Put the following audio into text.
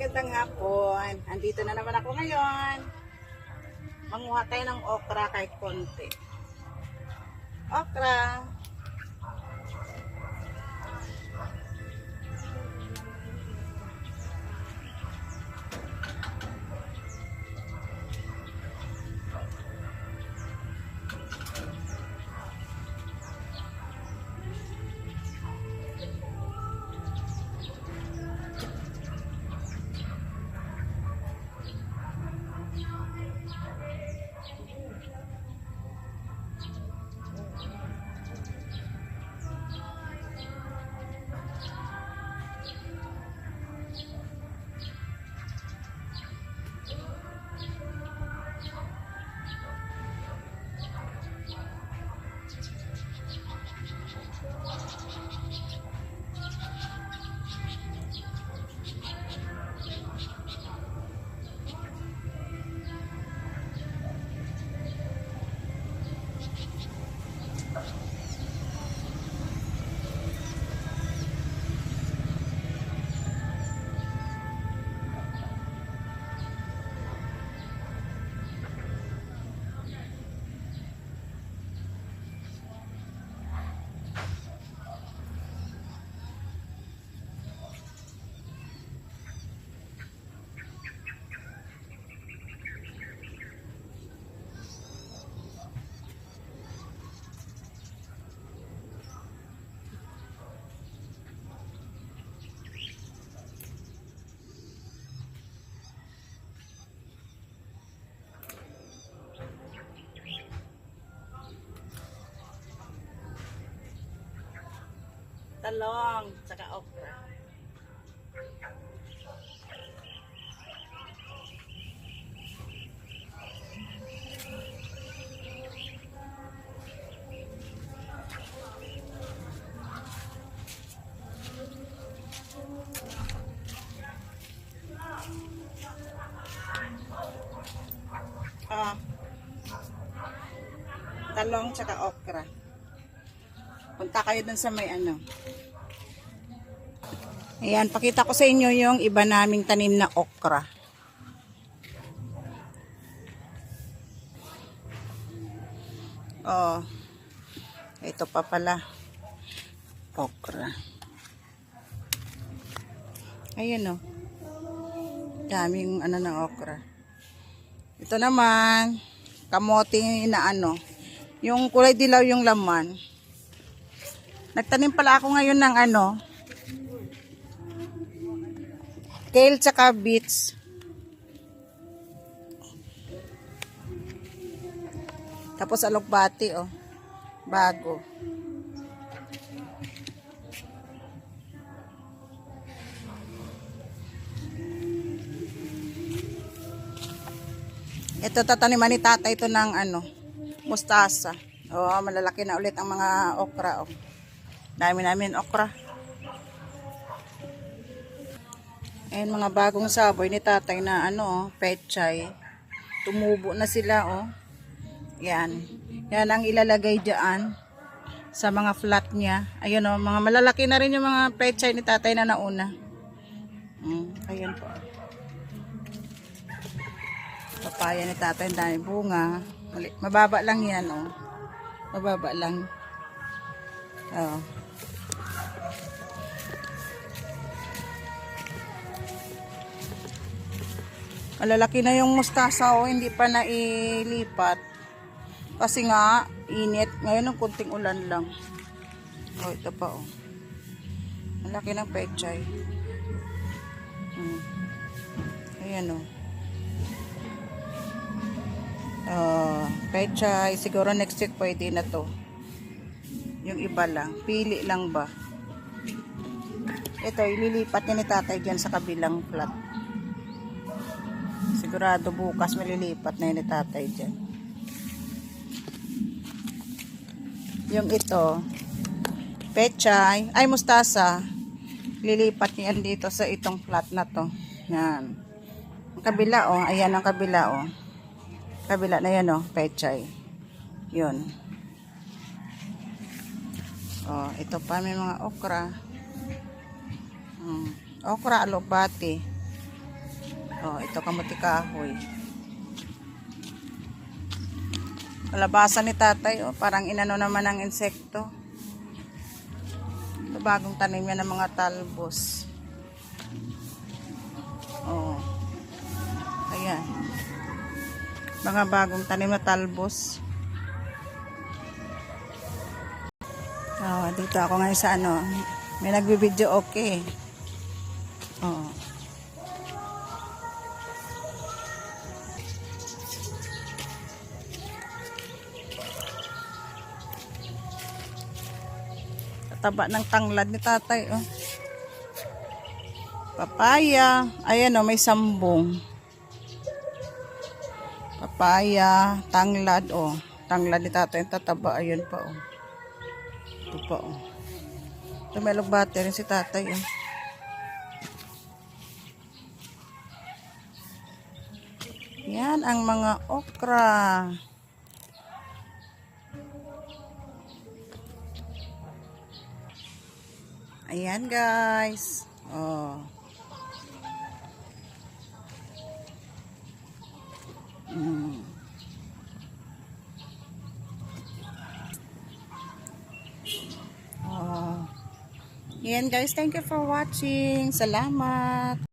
Magandang hapon. Andito na naman ako ngayon. Manguha tayo ng okra kahit konti. Okra. Talong, saka okra. Ah, talong saka okra. Punta kayo dun sa may ano. Ayan, pakita ko sa inyo yung iba naming tanim na okra. Oh, ito pa pala. Okra. Ayan oh. Daming ano ng okra. Ito naman, kamote na ano. Yung kulay dilaw yung laman. Nagtanim pala ako ngayon ng ano, kale tsaka beets. Tapos alokbati oh. Bago. Ito tataniman ni tata ito ng ano, mustasa. Oh, malalaki na ulit ang mga okra oh. Dami namin okra. Ayan mga bagong saboy ni tatay na ano, pechay. Tumubo na sila oh. Yan. Yan ang ilalagay dyan sa mga flat niya. Ayun oh, mga malalaki na rin yung mga pechay ni tatay na nauna. Ayun po. Papaya ni tatay, dami bunga. Mababa lang yan oh. Mababa lang. Oh. Malalaki na yung mustasa oh, hindi pa nailipat. Kasi nga, init. Ngayon ang kunting ulan lang. Oh, ito pa oh. Malaki ng pechay. Ayan oh. Pechay. Siguro next week pwede na to. Yung iba lang. Pili lang ba? Ito, ililipat niya ni tatay dyan sa kabilang flat. Sigurado bukas malilipat na yun ni tatay dyan. Yung ito, pechay, ay mustasa, lilipat niya dito sa itong flat na to. Yan. Ang kabila oh, ayan ang kabila oh. Kabila na yan oh, pechay. Yun. Oh, ito pa may mga okra. Okra, alokbati. Oh, ito kamuti kahoy. Kalabasan ni tatay, oh, parang inano naman ng insekto. Ito bagong tanim niya ng mga talbos. Oh. Ayan. Mga bagong tanim na talbos. Oh, dito ako ngayon sa ano, may nagbibideo, okay. Oh. Taba ng tanglad ni tatay, oh. Papaya. Ayan, oh, may sambong. Papaya, tanglad, oh. Tanglad ni tatay, tataba. Ayun pa, oh. Ito pa, oh. Ito may lugbate rin si tatay, oh. Yan ang mga okra. Ayan, guys. Oh. Oh. Yan, guys. Thank you for watching. Salamat.